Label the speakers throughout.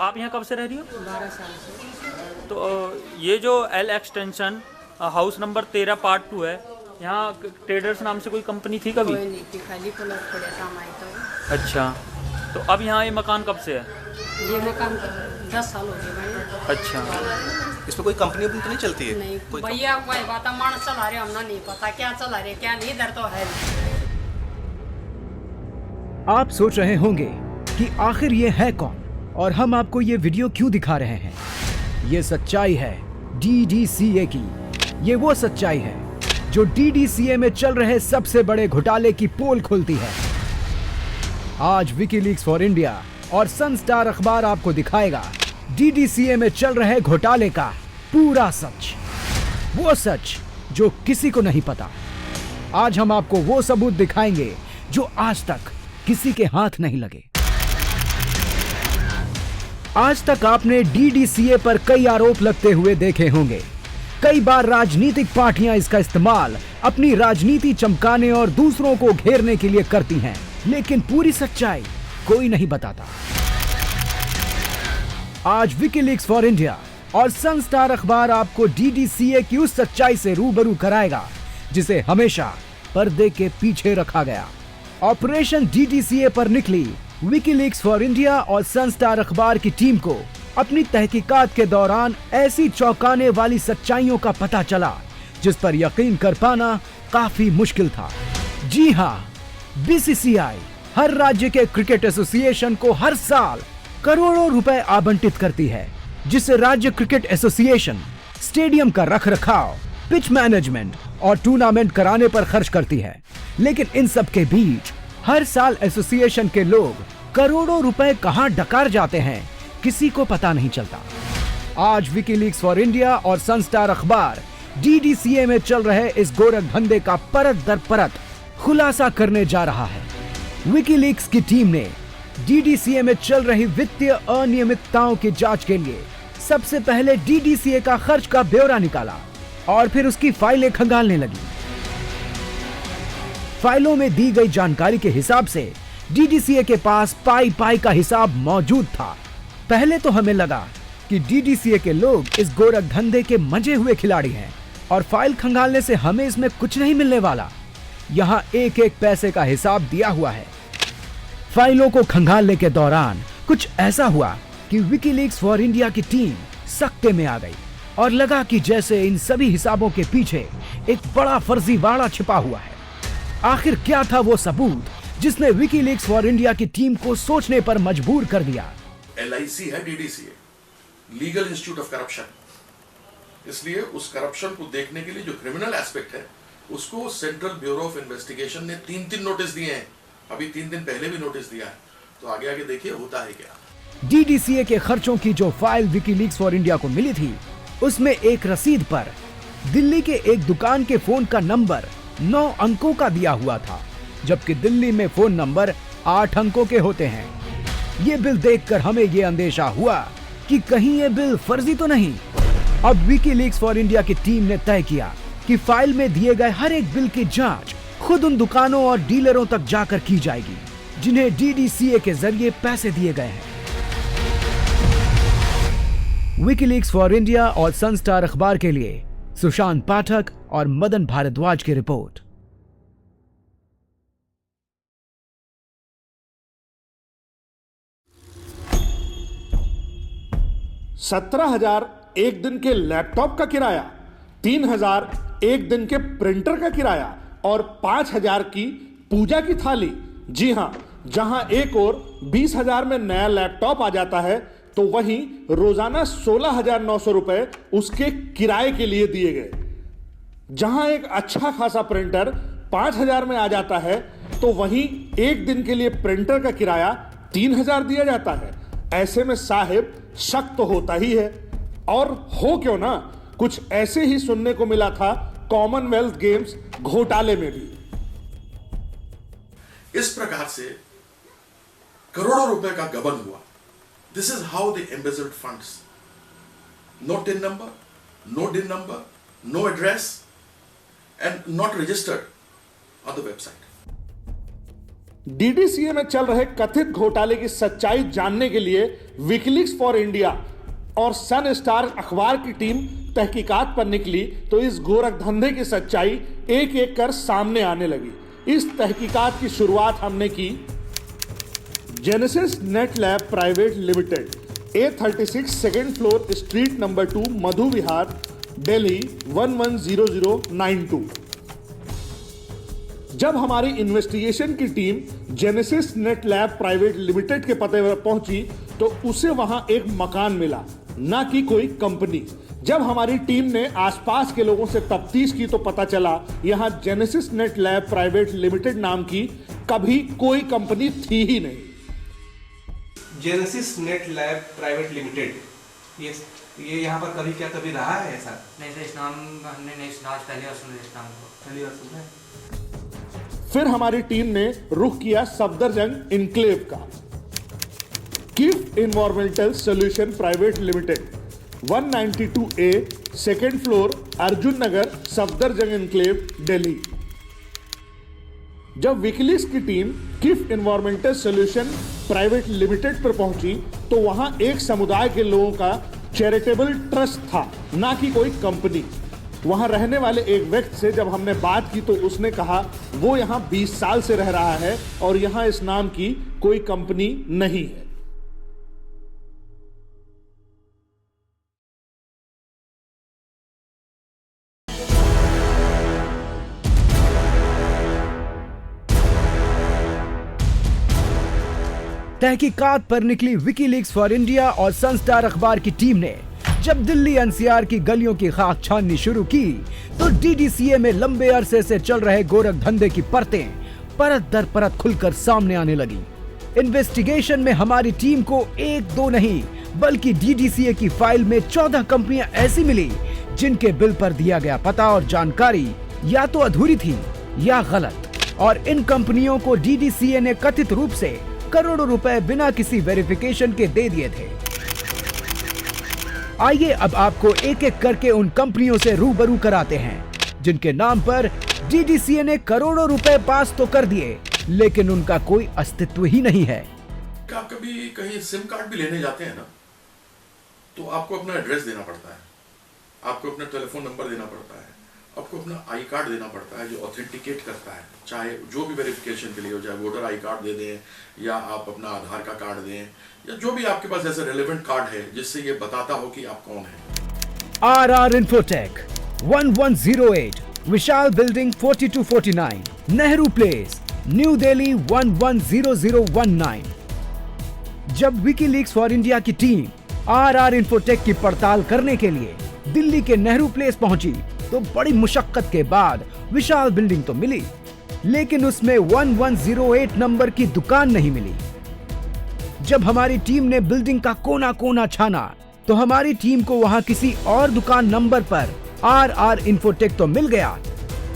Speaker 1: आप यहाँ कब से रह रही हो?
Speaker 2: 12 साल से।
Speaker 1: तो ये जो L extension house number 13 part 2 है, यहाँ ट्रेडर्स नाम से कोई कंपनी थी कभी?
Speaker 2: कोई नहीं थी, खाली प्लॉट पड़ा था हमारे तो।
Speaker 1: अच्छा, तो अब यहाँ ये मकान कब से है?
Speaker 2: ये मकान 10 साल हो गए भाई।
Speaker 1: अच्छा,
Speaker 3: इसमें कोई कंपनी तो नहीं चलती है?
Speaker 2: नहीं
Speaker 3: कोई
Speaker 2: भैया, कोई बात मानस चला रहे, हमने नहीं पता क्या चला रहे क्या नहीं, इधर तो है।
Speaker 4: आप सोच रहे होंगे कि आखिर ये है कौन और हम आपको ये वीडियो क्यों दिखा रहे हैं। ये सच्चाई है DDCA की। ये वो सच्चाई है जो DDCA में चल रहे सबसे बड़े घोटाले की पोल खोलती है। आज विकीलीक्स फॉर इंडिया और सनस्टार अखबार आपको दिखाएगा DDCA में चल रहे घोटाले का पूरा सच, वो सच जो किसी को नहीं पता। आज हम आपको वो सबूत दिखाएंगे जो आज तक किसी के हाथ नहीं लगे। आज तक आपने DDCA पर कई आरोप लगते हुए देखे होंगे। कई बार राजनीतिक पार्टियां इसका इस्तेमाल अपनी राजनीति चमकाने और दूसरों को घेरने के लिए करती हैं, लेकिन पूरी सच्चाई कोई नहीं बताता। आज विकीलीक्स फॉर इंडिया और सनस्टार अखबार आपको DDCA की उस सच्चाई से रूबरू कराएगा जिसे हमेशा पर्दे के पीछे रखा गया। ऑपरेशन DDCA पर निकली विकीलीक्स फॉर इंडिया और सनस्टार अखबार की टीम को अपनी तहकीकात के दौरान ऐसी चौंकाने वाली सच्चाइयों का पता चला जिस पर यकीन कर पाना काफी मुश्किल था। जी हां, BCCI हर राज्य के क्रिकेट एसोसिएशन को हर साल करोड़ों रुपए आवंटित करती है, जिससे राज्य क्रिकेट एसोसिएशन स्टेडियम का रखरखाव, पिच मैनेजमेंट और टूर्नामेंट कराने पर खर्च करती है। लेकिन इन सब के बीच हर साल एसोसिएशन के लोग करोड़ों रुपए कहां डकार जाते हैं किसी को पता नहीं चलता। आज विकीलीक्स फॉर इंडिया और सनस्टार अखबार DDCA में चल रहे इस गोरख धंधे का परत दर परत खुलासा करने जा रहा है। विकीलीक्स की टीम ने DDCA में चल रही वित्तीय अनियमितताओं की जांच के लिए सबसे पहले DDCA का खर्च का ब्यौरा निकाला और फिर उसकी फाइलें खंगालने लगी। फाइलों में दी गई जानकारी के हिसाब से DDCA के पास पाई का हिसाब मौजूद था। पहले तो हमें लगा कि DDCA के लोग इस गोरख धंधे के मंजे हुए खिलाड़ी हैं और फाइल खंगालने से हमें इसमें कुछ नहीं मिलने वाला। यहाँ एक एक पैसे का हिसाब दिया हुआ है। फाइलों को खंगालने के दौरान कुछ ऐसा हुआ कि विकीलीक्स फॉर इंडिया की टीम सकते में आ गई और लगा कि जैसे इन सभी हिसाबों के पीछे एक बड़ा फर्जीवाड़ा छिपा हुआ है। आखिर क्या था वो सबूत जिसने विकीलीक्स फॉर इंडिया की टीम को सोचने पर मजबूर कर दिया।
Speaker 5: LIC है DDCA, legal institute of corruption. इसलिए उस करप्शन को देखने के लिए जो क्रिमिनल एस्पेक्ट है उसको सेंट्रल ब्यूरो ऑफ इन्वेस्टिगेशन ने 3 नोटिस दिए हैं। अभी 3 दिन पहले भी नोटिस दिया है, तो आगे आगे देखिए होता है क्या।
Speaker 4: DDCA के खर्चों की जो फाइल विकीलीक्स फॉर इंडिया को मिली थी उसमें एक रसीद पर दिल्ली के एक दुकान के फोन का नंबर 9 अंकों का दिया हुआ था, जबकि दिल्ली में फोन नंबर 8 अंकों के होते हैं। ये बिल देखकर हमें ये अंदेशा हुआ कि कहीं ये बिल फर्जी तो नहीं। अब विकीलीक्स फॉर इंडिया की टीम ने तय किया कि फाइल में दिए गए हर एक बिल की जांच खुद उन दुकानों और डीलरों तक जाकर की जाएगी जिन्हें DDCA के जरिए पैसे दिए गए हैं। विकीलीक्स फॉर इंडिया और सनस्टार अखबार के लिए सुशांत पाठक और मदन भारद्वाज की रिपोर्ट।
Speaker 6: 17,000 एक दिन के लैपटॉप का किराया, 3,000 एक दिन के प्रिंटर का किराया और 5,000 की पूजा की थाली। जी हां, जहां एक और 20,000 में नया लैपटॉप आ जाता है तो वहीं रोजाना 16,900 रुपए उसके किराए के लिए दिए गए। जहां एक अच्छा खासा प्रिंटर 5,000 में आ जाता है तो वहीं एक दिन के लिए प्रिंटर का किराया 3,000 दिया जाता है। ऐसे में साहिब शक तो होता ही है, और हो क्यों ना, कुछ ऐसे ही सुनने को मिला था कॉमनवेल्थ गेम्स घोटाले में भी।
Speaker 5: इस प्रकार से करोड़ों रुपए का गबन हुआ। This is how they embezzled funds. No TIN number, no DIN number, no address and not registered on the website.
Speaker 6: DDCA में चल रहे कथित घोटाले की सच्चाई जानने के लिए विकीलीक्स फॉर इंडिया और सन स्टार अखबार की टीम तहकीकात पर निकली तो इस गोरख धंधे की सच्चाई एक एक कर सामने आने लगी। इस तहकीकात की शुरुआत हमने की genesis net lab private limited, A36 second floor, street number 2, मधु विहार, दिल्ली 110092। जब हमारी इन्वेस्टिगेशन की team genesis net lab private limited के पते पर पहुंची तो उसे वहां एक मकान मिला, ना कि कोई कंपनी। जब हमारी टीम ने आसपास के लोगों से तफ्तीश की तो पता चला यहां genesis net lab private limited नाम की कभी कोई कंपनी थी ही नहीं।
Speaker 3: Genesis net lab private limited, ये यहाँ पर कभी क्या कभी रहा है ऐसा?
Speaker 7: नहीं सर, इस नाम हमने नहीं सुना, आज पहली बार सुना इस नाम को।
Speaker 3: पहली बार सुना है।
Speaker 6: फिर हमारी टीम ने रुख किया सफदरजंग इनक्लेव का। किफ environmental solution private limited, 192A, second floor, Arjun Nagar, Safdarjung enclave, Delhi. जब विकीलीक्स की टीम किफ इन्वायरमेंटल सॉल्यूशन प्राइवेट लिमिटेड पर पहुंची तो वहां एक समुदाय के लोगों का चैरिटेबल ट्रस्ट था, ना कि कोई कंपनी। वहां रहने वाले एक व्यक्ति से जब हमने बात की तो उसने कहा वो यहां 20 साल से रह रहा है और यहां इस नाम की कोई कंपनी नहीं है।
Speaker 4: तहकीकात पर निकली विकीलीक्स फॉर इंडिया और सन स्टार अखबार की टीम ने जब दिल्ली एनसीआर की गलियों की खाक छाननी शुरू की तो डीडीसीए में लंबे अरसे से चल रहे गोरख धंधे की परतें परत दर परत खुलकर सामने आने लगी। इन्वेस्टिगेशन में हमारी टीम को एक दो नहीं बल्कि डीडीसीए की फाइल में 14 कंपनियां ऐसी मिली जिनके बिल पर दिया गया पता और जानकारी या तो अधूरी थी या गलत, और इन कंपनियों को डीडीसीए ने कथित रूप से करोड़ों रुपए बिना किसी वेरिफिकेशन के दे दिए थे। आइए अब आपको एक एक करके उन कंपनियों से रूबरू कराते हैं जिनके नाम पर डीडीसीए ने करोड़ों रुपए पास तो कर दिए लेकिन उनका कोई अस्तित्व ही नहीं है।
Speaker 5: आप कभी कहीं सिम कार्ड भी लेने जाते हैं ना तो आपको अपना एड्रेस देना पड़ता है, आपको अपना टेलीफोन नंबर देना पड़ता है, आपको अपना आई कार्ड देना पड़ता है जो ऑथेंटिकेट करता है, चाहे जो भी वेरिफिकेशन के लिए हो, चाहे वोटर आई कार्ड दे दें या आप अपना आधार का कार्ड दें या जो भी आपके पास ऐसा रेलेवेंट कार्ड है जिससे ये बताता हो कि आप कौन है।
Speaker 4: RR infotech, 1108, Vishal building 4249, Nehru place, new Delhi 110019। जब विकीलीक्स फॉर इंडिया की टीम RR इन्फोटेक की पड़ताल करने के लिए दिल्ली के नेहरू प्लेस पहुंची तो बड़ी मुशक्कत के बाद विशाल बिल्डिंग तो मिली लेकिन उसमें 1108 नंबर की दुकान नहीं मिली। जब हमारी टीम ने बिल्डिंग का कोना कोना छाना तो हमारी टीम को वहां किसी और दुकान नंबर पर RR इन्फोटेक तो मिल गया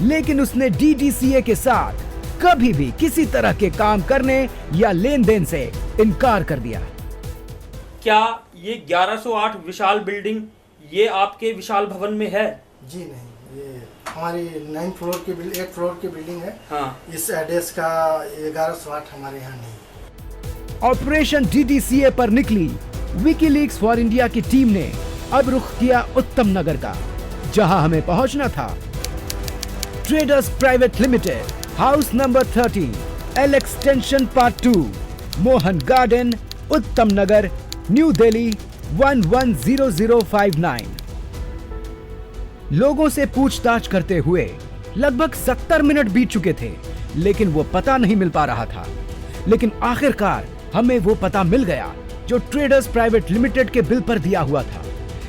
Speaker 4: लेकिन उसने डीडीसीए के साथ कभी भी किसी तरह के काम करने या लेन देन से इनकार कर दिया।
Speaker 1: क्या ये 1108 विशाल बिल्डिंग ये आपके विशाल भवन में है?
Speaker 8: जी नहीं, ये हमारी 9 फ्लोर की बिल्डिंग, 1 फ्लोर की बिल्डिंग है।
Speaker 1: हाँ।
Speaker 8: इस एड्रेस का 1108 हमारे यहाँ नहीं है।
Speaker 4: ऑपरेशन डीडीसीए पर निकली विकीलीक्स फॉर इंडिया की टीम ने अब रुख किया उत्तम नगर का, जहां हमें पहुंचना था। Traders private limited, house number 13, L extension part 2, Mohan garden, उत्तम नगर, न्यू दिल्ली 110059। लोगों से पूछताछ करते हुए लगभग 70 मिनट बीत चुके थे लेकिन वो पता नहीं मिल पा रहा था। लेकिन आखिरकार हमें वो पता मिल गया जो ट्रेडर्स प्राइवेट लिमिटेड के बिल पर दिया हुआ था,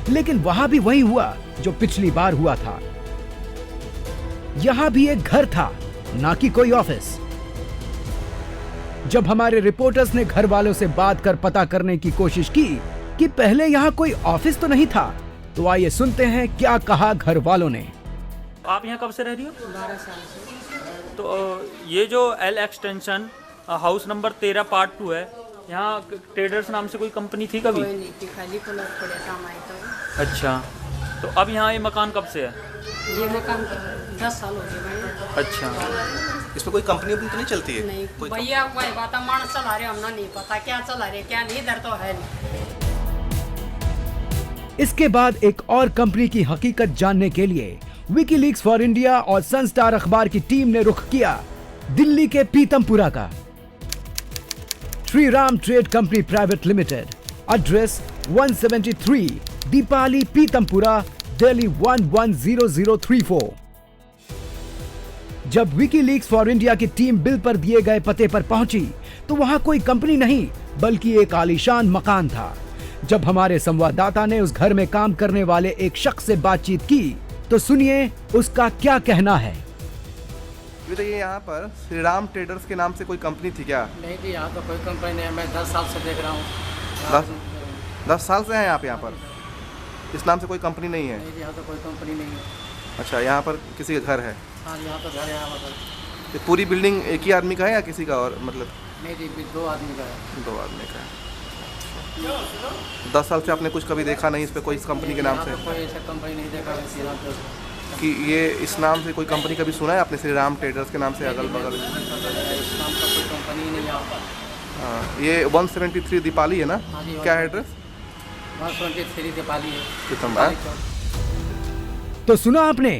Speaker 4: लेकिन वहां भी वही हुआ जो पिछली बार हुआ था। यहां भी एक घर था, ना कि कोई ऑफिस। जब हमारे रिपोर्टर्स ने घर वालों से बात कर पता करने की कोशिश की कि पहले यहां कोई ऑफिस तो नहीं था, तो आइए सुनते हैं क्या कहा घर वालों ने।
Speaker 1: आप यहाँ कब से रह रही हो?
Speaker 2: 12 साल से।
Speaker 1: तो ये जो L extension house number 13 part 2 है, यहाँ ट्रेडर्स नाम से कोई कंपनी थी कभी?
Speaker 2: कोई नहीं थी, खाली प्लॉट पड़े काम आए तो।
Speaker 1: अच्छा, तो अब यहाँ ये मकान कब से है?
Speaker 2: ये मकान 10 साल हो गए भाई।
Speaker 1: अच्छा,
Speaker 3: इसमें कोई कंपनी तो नहीं चलती है?
Speaker 2: नहीं
Speaker 3: कोई
Speaker 2: भैया वही बात है, मानस चला रहे हमने नहीं पता क्या चला रहे क्या नहीं, इधर तो है नहीं।
Speaker 4: इसके बाद एक और कंपनी की हकीकत जानने के लिए विकीलीक्स फॉर इंडिया और सनस्टार अखबार की टीम ने रुख किया दिल्ली के पीतमपुरा का। Shri Ram trade company private limited, address 173 Deepali Pitampura, Delhi 110034। जब विकीलीक्स फॉर इंडिया की टीम बिल पर दिए गए पते पर पहुंची तो वहां कोई कंपनी नहीं बल्कि एक आलीशान मकान था। जब हमारे संवाददाता ने उस घर में काम करने वाले एक शख्स से बातचीत की तो सुनिए उसका क्या कहना है।
Speaker 3: तो ये यहाँ पर श्री राम ट्रेडर्स के नाम से कोई कंपनी थी क्या?
Speaker 2: नहीं जी, यहाँ तो कोई कंपनी नहीं है, मैं 10 साल से देख रहा हूँ।
Speaker 3: 10 साल से हैं आप यहाँ पर? इस नाम से कोई कंपनी नहीं है?
Speaker 2: नहीं जी, यहाँ तो कोई कंपनी नहीं है।
Speaker 3: अच्छा, यहाँ पर किसी का घर है?
Speaker 2: हाँ, यहाँ तो घर है यहाँ पर।
Speaker 3: ये पूरी बिल्डिंग एक ही आदमी का है या किसी का और मतलब?
Speaker 2: नहीं जी, 2 आदमी का है।
Speaker 3: 2 आदमी का है। 10 साल से आपने कुछ कभी देखा नहीं इस पे कोई इस कंपनी के नाम से?
Speaker 2: कोई ऐसा कंपनी नहीं देखा
Speaker 3: कि ये इस नाम से कोई कंपनी कभी सुना है आपने, श्री राम ट्रेडर्स के नाम से अगल बगल?
Speaker 2: इस नाम का कोई कंपनी नहीं आता।
Speaker 3: हाँ, ये 173 दीपाली है ना? क्या है एड्रेस?
Speaker 2: 173 दीपाली है।
Speaker 3: पीतमपुरा।
Speaker 4: तो सुना आपने,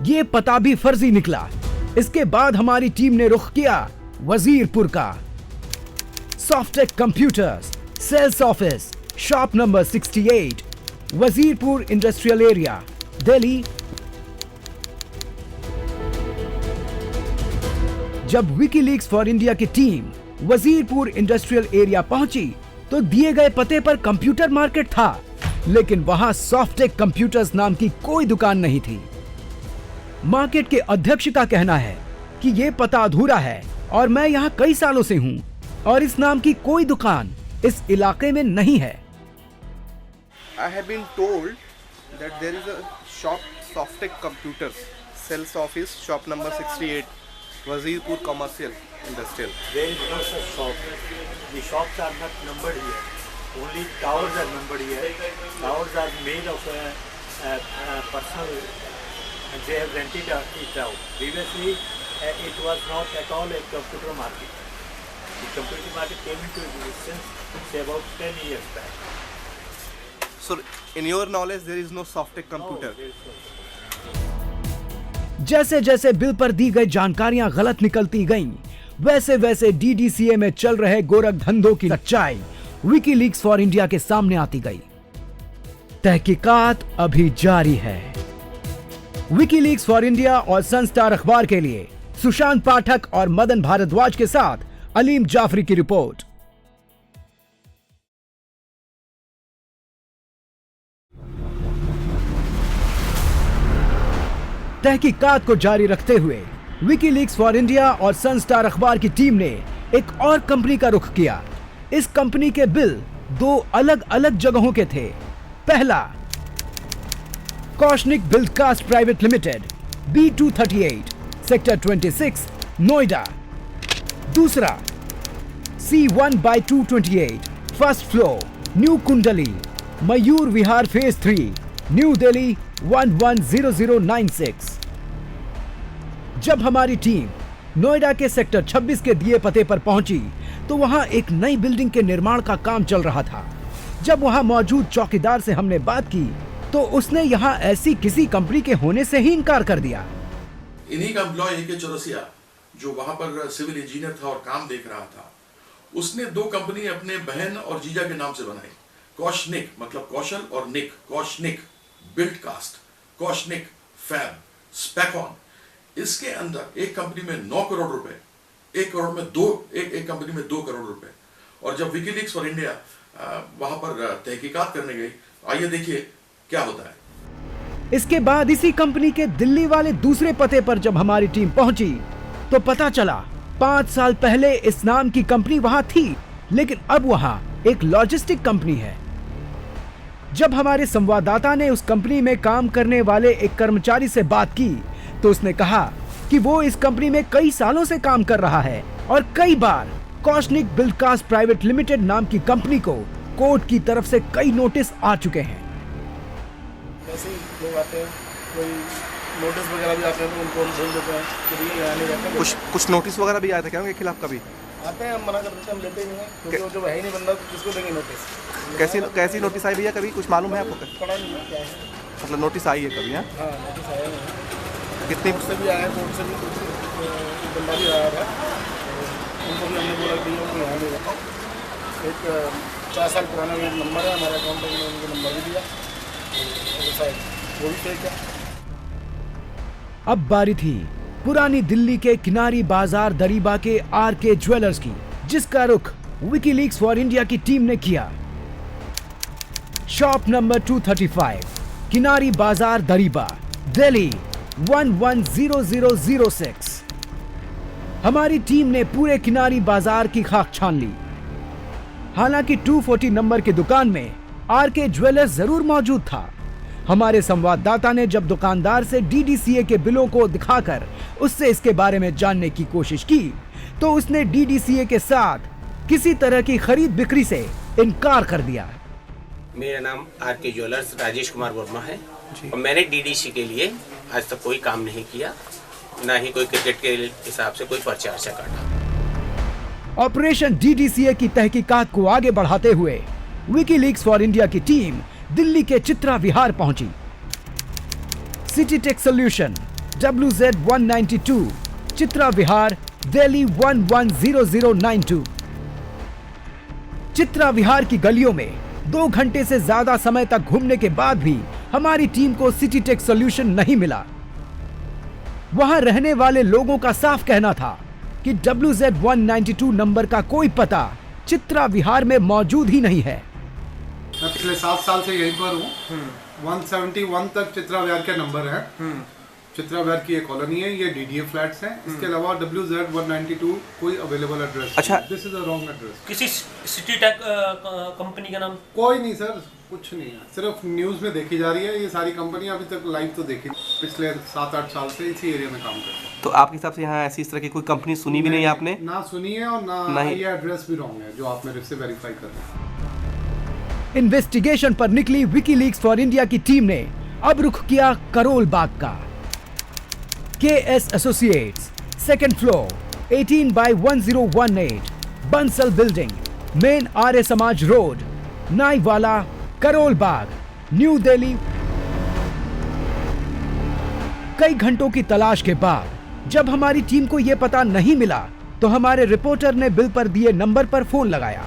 Speaker 4: ये पता भी फर्जी निकला। इसके बाद हमारी टीम ने रुख किया वजीरपुर का। Softech computers, sales office, shop number 68, Wazirpur industrial area, Delhi. जब विकीलीक्स फॉर इंडिया की टीम वजीरपुर इंडस्ट्रियल एरिया पहुंची तो दिए गए पते पर कंप्यूटर मार्केट था, लेकिन वहां सॉफ्टेक कंप्यूटर्स नाम की कोई दुकान नहीं थी। मार्केट के अध्यक्ष का कहना है कि यह पता अधूरा है और मैं यहाँ कई सालों से हूँ और इस नाम की कोई दुकान इस इलाके में नहीं है।
Speaker 3: I have been told that there is a shop, Softtech Computers, sales office, shop number 68, Wazirpur Commercial Industrial.
Speaker 9: There is no such shop. The shops are not numbered here. Only towers are numbered here. Towers are made of personal, and they have rented it out. Previously, it was not at all a computer market. The computer market came into existence, say, about 10 years back.
Speaker 3: So, in your knowledge, there is no Softtech computer.
Speaker 9: No, there is no.
Speaker 4: जैसे जैसे bill पर दी गई जानकारियां गलत निकलती गईं, वैसे वैसे DDCA में चल रहे गोरख धंधों की सच्चाई विकीलीक्स फॉर इंडिया के सामने आती गई। तहकीकात अभी जारी है। विकीलीक्स फॉर इंडिया और सनस्टार अखबार के लिए सुशांत पाठक और मदन भारद्वाज के साथ अलीम जाफरी की रिपोर्ट। तहकीकात को जारी रखते हुए विकीलीक्स फॉर इंडिया और सनस्टार अखबार की टीम ने एक और कंपनी का रुख किया। इस कंपनी के बिल 2 अलग अलग जगहों के थे। पहला, कॉशनिक बिल्डकास्ट private limited, B238, sector 26, Noida. दूसरा, C1/228, first floor, new Kundli, Mayur Vihar phase 3, new Delhi 110096। जब हमारी टीम नोएडा के सेक्टर 26 के दिए पते पर पहुंची तो वहां एक नई बिल्डिंग के निर्माण का काम चल रहा था। जब वहां मौजूद चौकीदार से हमने बात की तो उसने यहां ऐसी किसी कंपनी के होने से ही इनकार कर दिया।
Speaker 5: इन्हीं का एम्प्लॉय के चौरसिया जो वहां पर सिविल इंजीनियर था और काम देख रहा था, उसने 2 कंपनी अपने बहन और जीजा के नाम से बनाई। कॉशनिक मतलब कौशल और निक, कॉशनिक बिल्डकास्ट, कॉशनिक फैब, स्पेकॉन। इसके अंदर एक कंपनी में 9 करोड़ रुपए, एक कंपनी में 2 करोड़ रुपए। और जब विकीलीक्स फॉर इंडिया वहां पर तहकीकात करने गई, आइए देखिए क्या होता है।
Speaker 4: इसके बाद इसी कंपनी के दिल्ली वाले दूसरे पते पर जब हमारी टीम पहुंची तो पता चला 5 साल पहले इस नाम की कंपनी वहां थी, लेकिन अब वहां एक लॉजिस्टिक कंपनी है। जब हमारे संवाददाता ने उस कंपनी में काम करने वाले एक कर्मचारी से बात की तो उसने कहा कि वो इस कंपनी में कई सालों से काम कर रहा है और कई बार कॉशनिक बिल्डकास्ट प्राइवेट लिमिटेड नाम की कंपनी को कोर्ट की तरफ से कई नोटिस आ चुके हैं।
Speaker 8: ऐसे ही लोग आते हैं, कोई नोटिस वगैरह भी आते हैं तो उनको हम बोल देते हैं कि भैया यहाँ नहीं रहते।
Speaker 3: कुछ नोटिस वगैरह भी आए थे क्या उनके खिलाफ कभी?
Speaker 8: आते हैं, हम मना कर देते हैं, हम लेते ही नहीं हैं, क्योंकि वो जब है ही नहीं बंदा तो किसको देंगे नोटिस।
Speaker 3: कैसी नोटिस आई भैया, कभी कुछ मालूम है आपको?
Speaker 8: पड़ा नहीं है क्या है।
Speaker 3: मतलब नोटिस आई है कभी?
Speaker 8: हाँ नोटिस आया नहीं है,
Speaker 3: कितनी
Speaker 8: कोर्ट से भी आया है, कोर्ट से भी कुछ बंदा भी आया था, उनको भी हमने बोला कि उनको यहाँ नहीं रहता। एक 4 साल पुराना एक नंबर है हमारे अकाउंट में, उनको नंबर भी दिया, वो भी फेक है।
Speaker 4: अब बारी थी पुरानी दिल्ली के किनारी बाजार दरीबा के आरके ज्वेलर्स की, जिसका रुख विकीलीक्स फॉर इंडिया की टीम ने किया। शॉप नंबर 235, किनारी बाजार दरीबा, दिल्ली 110006। हमारी टीम ने पूरे किनारी बाजार की खाक छान ली। हालांकि 240 नंबर की दुकान में आरके ज्वेलर्स जरूर मौजूद था। हमारे संवाददाता ने जब दुकानदार से डीडीसीए के बिलों को दिखाकर उससे इसके बारे में जानने की कोशिश की, तो उसने डीडीसीए के साथ किसी तरह की खरीद बिक्री से इनकार कर दिया।
Speaker 10: मेरा नाम आरके ज्वेलर्स राजेश कुमार वर्मा है और मैंने डीडीसी के लिए आज तक कोई काम नहीं किया, ना ही कोई क्रिकेट के हिसाब से कोई पर्चा वर्चा काटा।
Speaker 4: ऑपरेशन डीडीसीए की तहकीकात को आगे बढ़ाते हुए विकीलीक्स फॉर इंडिया की टीम दिल्ली के चित्रा विहार पहुंची। City tech solution WZ192, Chitra Vihar, Delhi 110092। Chitra Vihar की गलियों में 2 घंटे से ज्यादा समय तक घूमने के बाद भी हमारी टीम को सिटी टेक सोल्यूशन नहीं मिला। वहां रहने वाले लोगों का साफ कहना था कि WZ192 नंबर का कोई पता चित्रा विहार में मौजूद ही नहीं है।
Speaker 6: मैं पिछले 7 साल से यहीं पर हूँ। 171 तक चित्रा विहार के नंबर है। चित्रा विहार की एक कॉलोनी है, ये डीडीए फ्लैट्स हैं। इसके अलावा WZ192 कोई अवेलेबल एड्रेस।
Speaker 3: अच्छा,
Speaker 6: this is a wrong address.
Speaker 1: किसी सिटी टेक कंपनी का नाम?
Speaker 6: कोई नहीं सर, कुछ नहीं है, सिर्फ न्यूज में देखी जा रही है। ये सारी कंपनियां अभी तक लाइव तो देखी, पिछले 7-8 साल से इसी एरिया में काम करते हैं।
Speaker 3: तो आपके हिसाब से यहाँ ऐसी इस तरह की कोई कंपनी सुनी भी नहीं है आपने?
Speaker 6: ना सुनी है और ना ये एड्रेस भी रॉन्ग है जो आप मेरे से वेरीफाई कर रहे हैं।
Speaker 4: इन्वेस्टिगेशन पर निकली विकीलीक्स फॉर इंडिया की टीम ने अब रुख किया करोल बाग का। KS associates, 2nd floor, 18/1018, Bansal building, main Arya Samaj road, Naiwala, Karol Bagh, new Delhi. कई घंटों की तलाश के बाद जब हमारी टीम को यह पता नहीं मिला, तो हमारे रिपोर्टर ने बिल पर दिए नंबर पर फोन लगाया।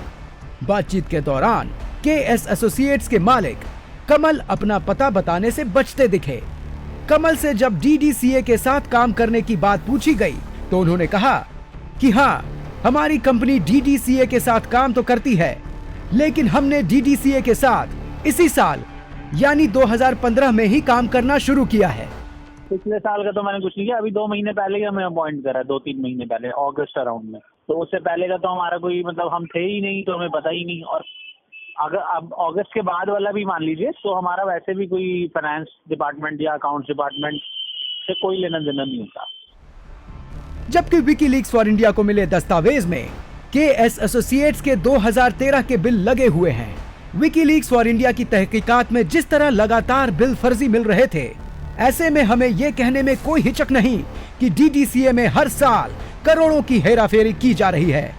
Speaker 4: बातचीत के दौरान KS एसोसिएट्स के मालिक कमल अपना पता बताने से बचते दिखे। कमल से जब डीडीसीए के साथ काम करने की बात पूछी गई, तो उन्होंने कहा कि हाँ, हमारी कंपनी डीडीसीए के साथ काम तो करती है, लेकिन हमने डीडीसीए के साथ इसी साल यानी 2015 में ही काम करना शुरू किया है।
Speaker 11: पिछले साल का तो मैंने कुछ नहीं किया, अभी 2 महीने पहले ही हमें अपॉइंट करा, 2-3 महीने पहले, अगस्त अराउंड में। तो उससे पहले का तो हमारा कोई मतलब हम थे ही नहीं, तो हमें पता ही नहीं। और अगर अब अगस्त के बाद वाला भी मान लीजिए, तो हमारा वैसे भी कोई फाइनेंस डिपार्टमेंट या अकाउंट्स डिपार्टमेंट से कोई लेना देना नहीं होता।
Speaker 4: जबकि विकीलीक्स फॉर इंडिया को मिले दस्तावेज में KS एसोसिएट्स के 2013 के बिल लगे हुए हैं। विकीलीक्स फॉर इंडिया की तहकीकात में जिस तरह लगातार बिल फर्जी मिल रहे थे, ऐसे में हमें ये कहने में कोई हिचक नहीं कि डीडीसीए में हर साल करोड़ों की हेराफेरी की जा रही है।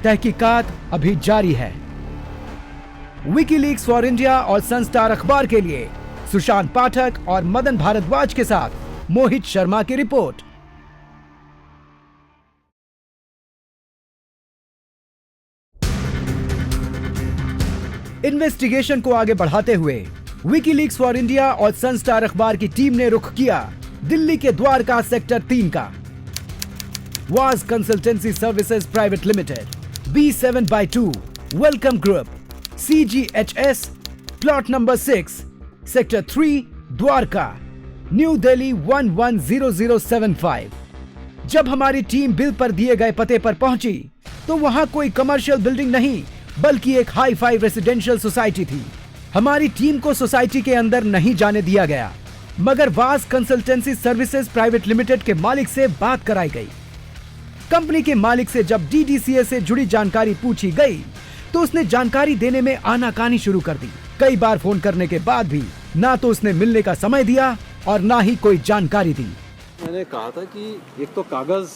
Speaker 4: तहकीकात अभी जारी है। विकीलीक्स फॉर इंडिया और सनस्टार अखबार के लिए सुशांत पाठक और मदन भारद्वाज के साथ मोहित शर्मा की रिपोर्ट। इन्वेस्टिगेशन को आगे बढ़ाते हुए विकीलीक्स फॉर इंडिया और सनस्टार अखबार की टीम ने रुख किया दिल्ली के द्वारका सेक्टर 3 का। Was consultancy services private limited, B7/2, welcome group, CGHS, plot number 6, sector 3, Dwarka, new Delhi 110075। जब हमारी टीम बिल पर दिए गए पते पर पहुंची, तो वहां कोई कमर्शियल बिल्डिंग नहीं, बल्कि एक हाई फाई रेसिडेंशियल सोसाइटी थी। हमारी टीम को सोसाइटी के अंदर नहीं जाने दिया गया, मगर was consultancy services private limited के मालिक से बात कराई गई। कंपनी के मालिक से जब डीडीसीए से जुड़ी जानकारी पूछी गई, तो उसने जानकारी देने में आनाकानी शुरू कर दी। कई बार फोन करने के बाद भी ना तो उसने मिलने का समय दिया और ना ही कोई जानकारी दी।
Speaker 12: मैंने कहा था कि एक तो कागज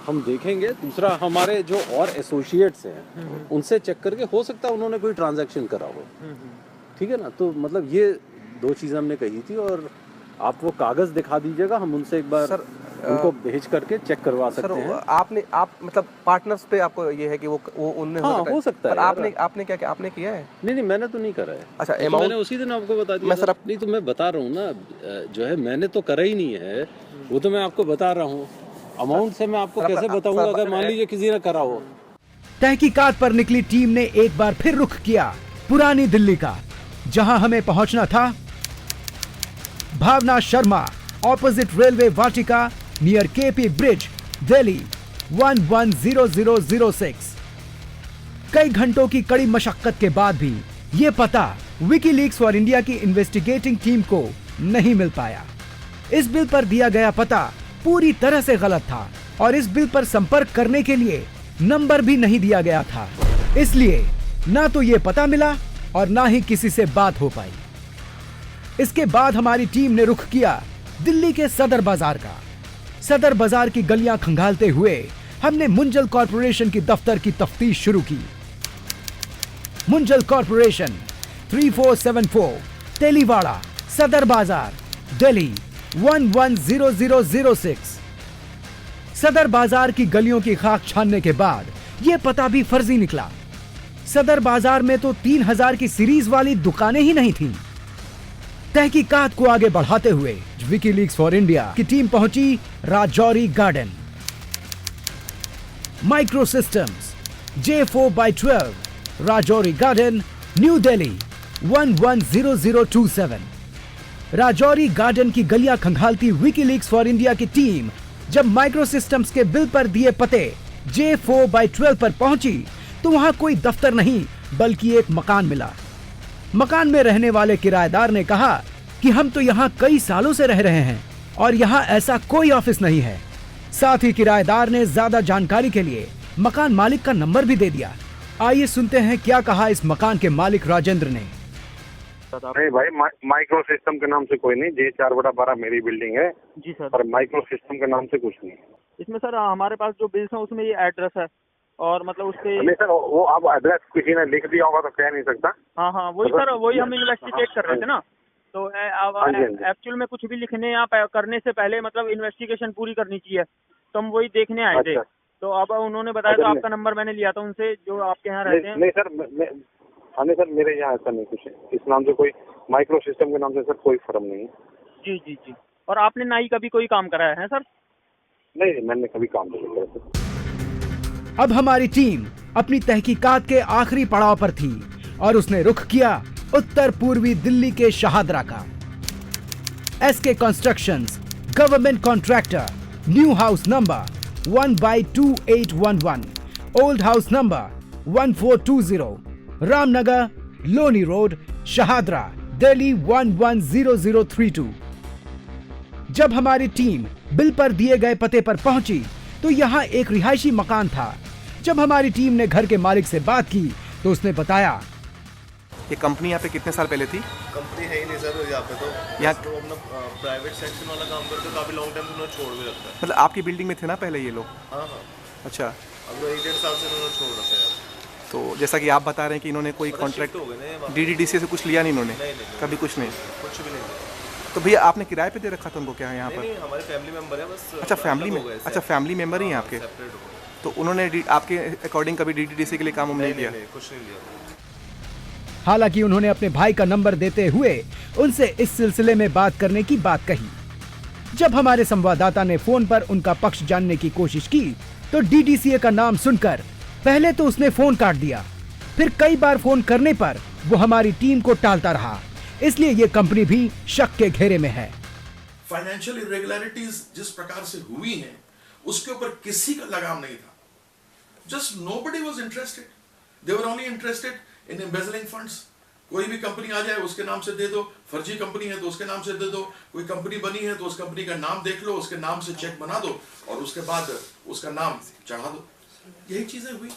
Speaker 12: हम देखेंगे, दूसरा हमारे जो और एसोसिएट्स हैं उनसे चेक करके हो सकता है उन्होंने कोई ट्रांजैक्शन करा हो, ठीक है ना। तो मतलब ये दो चीज़ें हमने कही थी और आप वो कागज दिखा दीजिएगा, हम उनसे एक बार उनको भेज करके चेक करवा सकते हैं।
Speaker 3: आप मतलब पार्टनर्स पे आपको ये है कि वो उनने
Speaker 12: हो सकता है।
Speaker 3: पर आपने क्या आपने किया है?
Speaker 12: नहीं मैंने तो नहीं करा है।
Speaker 3: अच्छा,
Speaker 12: तो मैंने उसी दिन आपको बता दिया। नहीं तो मैं बता रहा हूँ ना, जो है मैंने तो करा ही नहीं है, वो तो मैं आपको बता रहा हूँ। अमाउंट से मैं आपको कैसे बताऊंगा अगर मान लीजिए किसी ने करा हो।
Speaker 4: तहकीकात पर निकली टीम ने एक बार फिर रुख किया पुरानी दिल्ली का, जहां हमें पहुंचना था। भावना शर्मा, ऑपोजिट रेलवे वाटिका, नियर केपी ब्रिज, दिल्ली 110006। कई घंटों की कड़ी मशक्कत के बाद भी ये पता विकीलीक्स फॉर इंडिया की इन्वेस्टिगेटिंग टीम को नहीं मिल पाया। इस बिल पर दिया गया पता पूरी तरह से गलत था और इस बिल पर संपर्क करने के लिए नंबर भी नहीं दिया गया था। इसलिए ना तो ये पता मिला और ना ही किसी से बात हो पाई। इसके बाद हमारी टीम ने रुख किया दिल्ली के सदर बाजार का। सदर बाजार की गलियां खंगालते हुए हमने मुंजल कॉरपोरेशन की दफ्तर की तफ्तीश शुरू की। मुंजल कॉरपोरेशन 3474 तेलीवाड़ा, सदर बाजार, दिल्ली 110006। सदर बाजार की गलियों की खाक छानने के बाद यह पता भी फर्जी निकला। सदर बाजार में तो 3000 की सीरीज वाली दुकानें ही नहीं थीं। तहकीकात को आगे बढ़ाते हुए विकीलीक्स फॉर इंडिया की टीम पहुंची Rajouri garden. Micro systems J4x12 Rajouri garden, new Delhi 110027। Rajouri garden की गलियां खंगालती विकीलीक्स फॉर इंडिया की टीम जब माइक्रो सिस्टम्स के बिल पर दिए पते J4x12 पर पहुंची तो वहां कोई दफ्तर नहीं बल्कि एक मकान मिला। मकान में रहने वाले किराएदार ने कहा कि हम तो यहाँ कई सालों से रह रहे हैं और यहाँ ऐसा कोई ऑफिस नहीं है। साथ ही किराएदार ने ज्यादा जानकारी के लिए मकान मालिक का नंबर भी दे दिया। आइए सुनते हैं क्या कहा इस मकान के मालिक राजेंद्र ने।
Speaker 13: नहीं भाई, माइक्रो सिस्टम के नाम से कोई नहीं। J4/12 मेरी बिल्डिंग है
Speaker 14: जी सर,
Speaker 13: पर माइक्रो सिस्टम के नाम से कुछ नहीं।
Speaker 14: इसमें सर हमारे पास जो बिल्स हैं उसमें ये एड्रेस है और मतलब उसके
Speaker 13: नहीं सर, वो अब एड्रेस किसी ने लिख दिया होगा तो कह नहीं सकता।
Speaker 14: हाँ वही सर, वही हम इन्वेस्टिगेट कर रहे थे ना। तो एक्चुअल में कुछ भी लिखने या करने से पहले मतलब इन्वेस्टिगेशन पूरी करनी चाहिए, तो हम वही देखने आए थे। तो अब उन्होंने बताया तो आपका नंबर मैंने लिया था उनसे जो आपके यहाँ रहते हैं।
Speaker 13: नहीं सर, नहीं सर, मेरे यहाँ ऐसा नहीं कुछ है। इस नाम से कोई माइक्रो सिस्टम के नाम से सर कोई फर्म नहीं है।
Speaker 14: जी। और आपने ना ही कभी कोई काम कराया है सर?
Speaker 13: नहीं, मैंने कभी काम नहीं किया।
Speaker 4: अब हमारी टीम अपनी तहकीकात के आखिरी पड़ाव पर थी और उसने रुख किया उत्तर पूर्वी दिल्ली के शहादरा का। SK constructions, government contractor, new house number 1/2811, old house number 1420, Ramnagar, Loni road, Shahdara, Delhi 110032। जब हमारी टीम बिल पर दिए गए पते पर पहुंची तो यहाँ एक रिहायशी मकान था। जब हमारी टीम ने घर के मालिक से बात की तो उसने बताया,
Speaker 3: ये कंपनी यहाँ पे कितने साल पहले थी?
Speaker 15: कंपनी है ही नहीं सर यहाँ पे, तो
Speaker 3: यहाँ
Speaker 15: तो अपना प्राइवेट सेक्शन वाला काम करते काफी लॉन्ग टाइम उन्होंने छोड़ भी रखा है।
Speaker 3: मतलब आपकी बिल्डिंग में थे ना पहले ये लोग?
Speaker 15: हाँ।
Speaker 3: अच्छा,
Speaker 15: अब 1-1.5 साल से उन्होंने छोड़ रखा है।
Speaker 3: तो जैसा कि आप बता रहे हैं कि इन्होंने कोई कॉन्ट्रैक्ट DDDC से कुछ लिया नहीं इन्होंने? कभी कुछ नहीं?
Speaker 15: कुछ भी नहीं।
Speaker 3: तो भैया आपने किराए पे दे रखा था उनको क्या यहाँ पर?
Speaker 15: नहीं, हमारे फैमिली मेंबर है बस।
Speaker 3: अच्छा, फैमिली में? अच्छा, फैमिली मेंबर ही हैं आपके? तो उन्होंने आपके अकॉर्डिंग कभी DDDC के लिए काम नहीं किया?
Speaker 15: कुछ नहीं लिया।
Speaker 4: हालांकि उन्होंने अपने भाई का नंबर देते हुए उनसे इस सिलसिले में बात करने की बात कही। जब हमारे संवाददाता ने फोन पर उनका पक्ष जानने की कोशिश की तो DDCA का नाम सुनकर पहले तो उसने फोन काट दिया, फिर कई बार फोन करने पर वो हमारी टीम को टालता रहा। इसलिए ये कंपनी भी शक के घेरे में है।
Speaker 5: फाइनेंशियल इरेगुलरिटीज जिस प्रकार से हुई हैं उसके ऊपर किसी का लगाम नहीं था। Just nobody was interested, they were only interested in embezzling funds. कोई भी कंपनी आ जाए उसके नाम से दे दो, फर्जी कंपनी है तो उसके नाम से दे दो, कोई कंपनी बनी है तो उस कंपनी का नाम देख लो, उसके नाम से चेक बना दो और उसके बाद उसका नाम चढ़ा दो। यही चीजें हुई।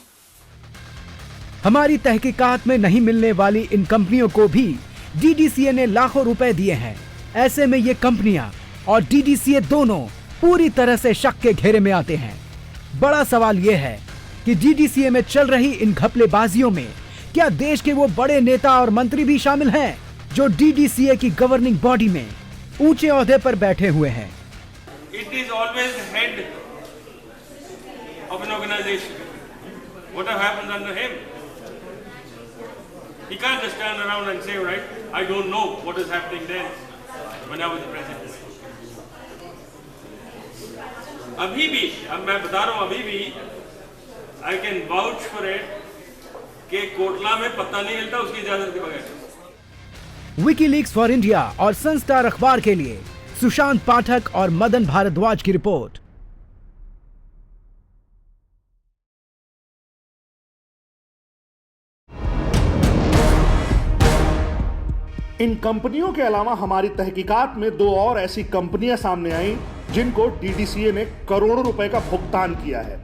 Speaker 4: हमारी तहकीकात में नहीं मिलने वाली इन कंपनियों को भी DDCA ने लाखों रुपए दिए हैं। ऐसे में ये कंपनियां और डीडीसीए दोनों पूरी तरह से शक के घेरे में आते हैं। बड़ा सवाल यह है कि डीडीसीए में चल रही इन घपलेबाजियों में क्या देश के वो बड़े नेता और मंत्री भी शामिल हैं जो डीडीसीए की गवर्निंग बॉडी में ऊंचे ओहदे पर बैठे हुए हैं।
Speaker 16: It is always the head of an organization. Whatever happens under him, he can't just turn around and say, right, I don't know what is happening then when I was president. अभी भी, अब मैं बता रहा हूँ, अभी भी I can vouch for it कि कोटला में पत्ता नहीं हिलता उसकी इजाजत के बगैर।
Speaker 4: विकीलीक्स फॉर इंडिया और सनस्टार अखबार के लिए सुशांत पाठक और मदन भारद्वाज की रिपोर्ट।
Speaker 6: इन कंपनियों के अलावा हमारी तहकीकात में दो और ऐसी कंपनियां सामने आई जिनको डीडीसीए ने करोड़ों रुपए का भुगतान किया है,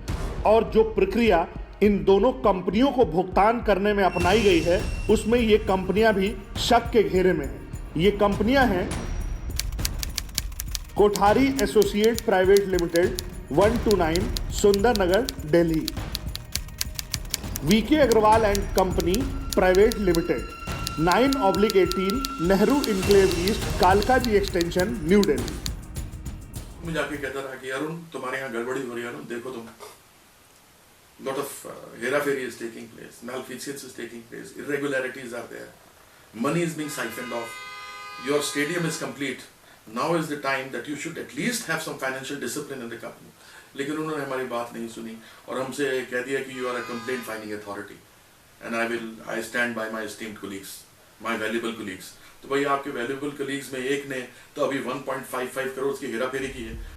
Speaker 6: और जो प्रक्रिया इन दोनों कंपनियों को भुगतान करने में अपनाई गई है उसमें ये कंपनियां भी शक के घेरे में हैं। ये कंपनियां हैं Kothari associate private limited 129 Sundar Nagar Delhi, VK Agarwal and company private limited 9/18 Nehru enclave east Kalkaji extension new Delhi.
Speaker 5: मुझे आके कहता रहा कि अरुण तुम्हारे यहाँ गड़बड़ी हो रही है, अरुण देखो तुम, lot of हेराफेरी is taking place, malfeasance is taking place, irregularities are there, money is being siphoned off, your stadium is complete, now is the time that you should at least have some financial discipline in the company. लेकिन उन्होंने हमारी बात नहीं सुनी और हमसे कह दिया कि you are a complaint filing authority and I stand by my esteemed colleagues, my valuable colleagues। तो भाई आपके valuable colleagues में एक ने तो अभी 1.55 करोड़ की हेराफेरी की है।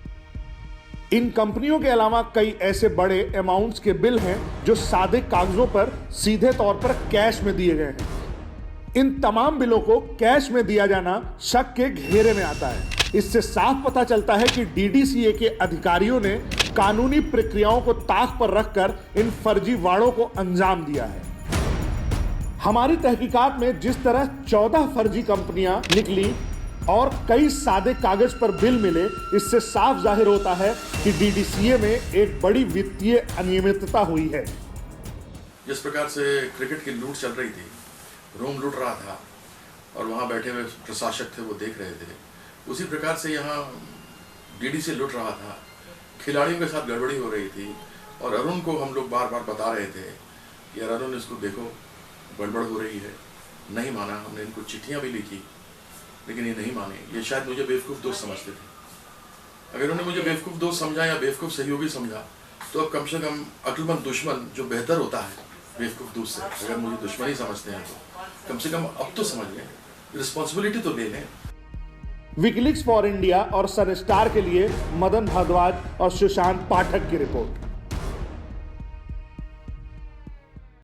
Speaker 6: इन कंपनियों के अलावा कई ऐसे बड़े अमाउंट्स के बिल हैं जो सादे कागजों पर सीधे तौर पर कैश में दिए गए हैं। इन तमाम बिलों को कैश में दिया जाना शक के घेरे में आता है। इससे साफ पता चलता है कि डीडीसीए के अधिकारियों ने कानूनी प्रक्रियाओं को ताक पर रखकर इन फर्जीवाड़ों को अंजाम दिया है। हमारी तहकीकात में जिस तरह 14 फर्जी कंपनियां निकली और कई सादे कागज पर बिल मिले, इससे साफ जाहिर होता है कि डीडीसीए में एक बड़ी वित्तीय अनियमितता हुई है।
Speaker 5: जिस प्रकार से क्रिकेट की लूट चल रही थी, रोम लूट रहा था और वहाँ बैठे हुए प्रशासक थे वो देख रहे थे, उसी प्रकार से यहाँ डीडीसीए लूट रहा था, खिलाड़ियों के साथ गड़बड़ी हो रही थी और अरुण को हम लोग बार बार बता रहे थे कि यार अरुण इसको देखो गड़बड़ हो रही है। नहीं माना, हमने इनको चिट्ठियाँ भी लिखी लेकिन ये नहीं माने। ये शायद मुझे बेवकूफ़ दोस्त समझते थे। अगर उन्होंने मुझे बेवकूफ़ दोस्त समझा या बेवकूफ़ सहयोगी समझा तो अब कम से कम अक्लमंद दुश्मन जो बेहतर होता है बेवकूफ़ दोस्त से, अगर मुझे दुश्मन ही समझते हैं तो कम से कम अब तो समझ लें, रिस्पॉन्सिबिलिटी तो ले लें।
Speaker 6: विकीलीक्स फॉर इंडिया और सनस्टार के लिए मदन भारद्वाज और सुशांत पाठक की रिपोर्ट।